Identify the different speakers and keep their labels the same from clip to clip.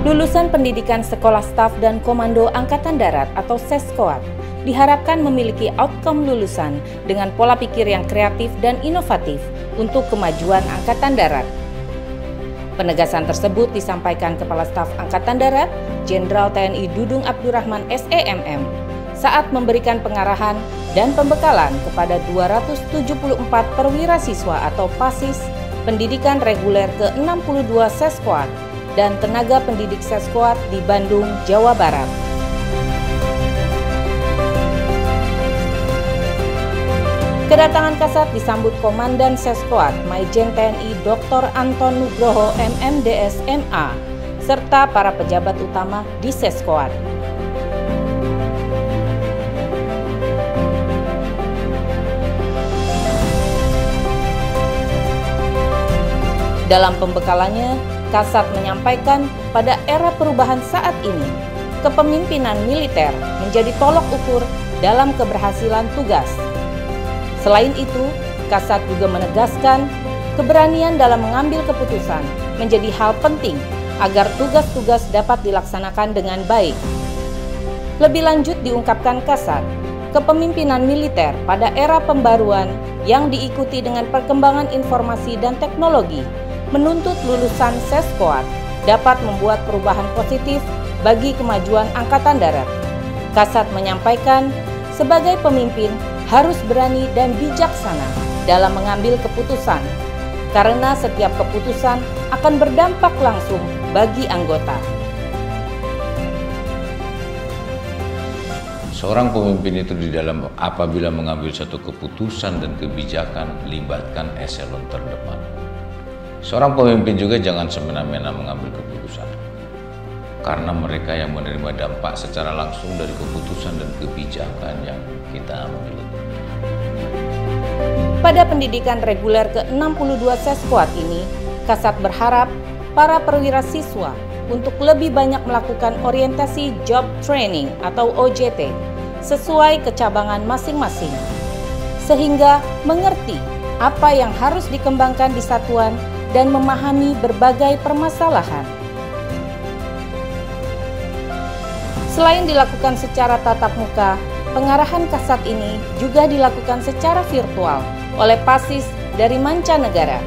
Speaker 1: Lulusan pendidikan Sekolah Staf dan Komando Angkatan Darat atau Seskoat diharapkan memiliki outcome lulusan dengan pola pikir yang kreatif dan inovatif untuk kemajuan Angkatan Darat. Penegasan tersebut disampaikan Kepala Staf Angkatan Darat, Jenderal TNI Dudung Abdurrahman SEMM, saat memberikan pengarahan dan pembekalan kepada 274 perwira siswa atau PASIS pendidikan reguler ke-62 Seskoat dan tenaga pendidik Seskoat di Bandung, Jawa Barat. Kedatangan Kasat disambut Komandan Seskoat Maijen TNI Dr. Anton Nugroho MMDS MA serta para pejabat utama di Seskoat. Dalam pembekalannya, Kasat menyampaikan pada era perubahan saat ini, kepemimpinan militer menjadi tolok ukur dalam keberhasilan tugas. Selain itu, Kasat juga menegaskan keberanian dalam mengambil keputusan menjadi hal penting agar tugas-tugas dapat dilaksanakan dengan baik. Lebih lanjut diungkapkan Kasat, kepemimpinan militer pada era pembaruan yang diikuti dengan perkembangan informasi dan teknologi menuntut lulusan Seskoat dapat membuat perubahan positif bagi kemajuan Angkatan Darat. Kasat menyampaikan, sebagai pemimpin harus berani dan bijaksana dalam mengambil keputusan, karena setiap keputusan akan berdampak langsung bagi anggota.
Speaker 2: Seorang pemimpin itu di dalam apabila mengambil satu keputusan dan kebijakan, libatkan eselon terdepan. Seorang pemimpin juga jangan semena-mena mengambil keputusan, karena mereka yang menerima dampak secara langsung dari keputusan dan kebijakan yang kita ambil.
Speaker 1: Pada pendidikan reguler ke-62 Seskoat ini, Kasat berharap para perwira siswa untuk lebih banyak melakukan orientasi job training atau OJT sesuai kecabangan masing-masing, sehingga mengerti apa yang harus dikembangkan di satuan dan memahami berbagai permasalahan. Selain dilakukan secara tatap muka, pengarahan Kasat ini juga dilakukan secara virtual oleh PASIS dari mancanegara.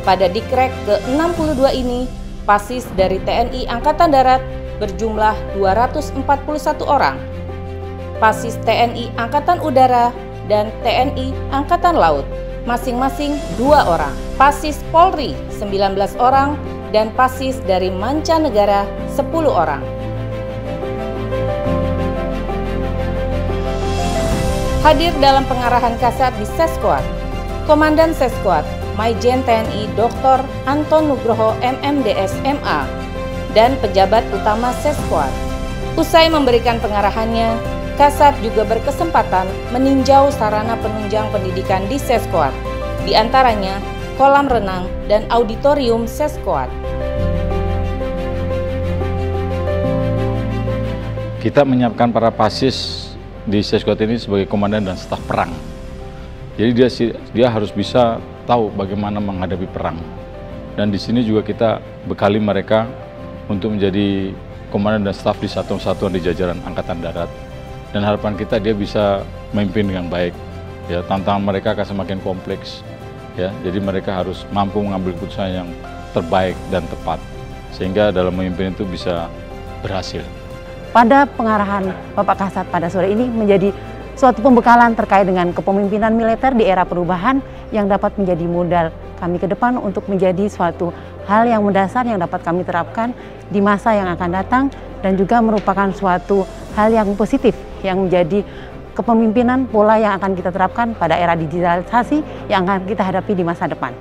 Speaker 1: Pada Dikrek ke-62 ini, PASIS dari TNI Angkatan Darat berjumlah 241 orang, PASIS TNI Angkatan Udara dan TNI Angkatan Laut masing-masing 2 orang, PASIS Polri 19 orang, dan PASIS dari mancanegara 10 orang. Hadir dalam pengarahan Kasat di Seskoat, Komandan Seskoat Maijen TNI Dr. Anton Nugroho MMDS MA dan pejabat utama Seskoat. Usai memberikan pengarahannya, Kasat juga berkesempatan meninjau sarana penunjang pendidikan di Seskoat, di antaranya kolam renang dan auditorium Seskoat.
Speaker 3: Kita menyiapkan para PASIS di Seskoat ini sebagai komandan dan staf perang. Jadi dia harus bisa tahu bagaimana menghadapi perang. Dan di sini juga kita bekali mereka untuk menjadi komandan dan staf di satuan-satuan di jajaran Angkatan Darat. Dan harapan kita dia bisa memimpin dengan baik. Ya, tantangan mereka akan semakin kompleks. Ya, jadi mereka harus mampu mengambil keputusan yang terbaik dan tepat sehingga dalam memimpin itu bisa berhasil.
Speaker 4: Pada pengarahan Bapak Kasat pada sore ini menjadi suatu pembekalan terkait dengan kepemimpinan militer di era perubahan yang dapat menjadi modal kami ke depan untuk menjadi suatu hal yang mendasar yang dapat kami terapkan di masa yang akan datang dan juga merupakan suatu hal yang positif yang menjadi kepemimpinan pola yang akan kita terapkan pada era digitalisasi yang akan kita hadapi di masa depan.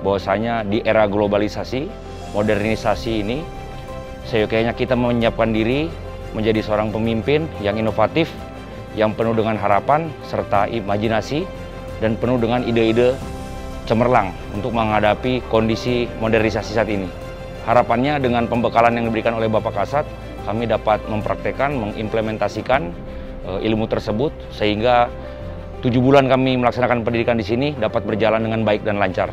Speaker 5: Bahwasanya di era globalisasi, modernisasi ini, seyogyanya kita menyiapkan diri menjadi seorang pemimpin yang inovatif, yang penuh dengan harapan serta imajinasi dan penuh dengan ide-ide cemerlang untuk menghadapi kondisi modernisasi saat ini. Harapannya dengan pembekalan yang diberikan oleh Bapak Kasat, kami dapat mempraktekkan, mengimplementasikan ilmu tersebut sehingga 7 bulan kami melaksanakan pendidikan di sini dapat berjalan dengan baik dan lancar.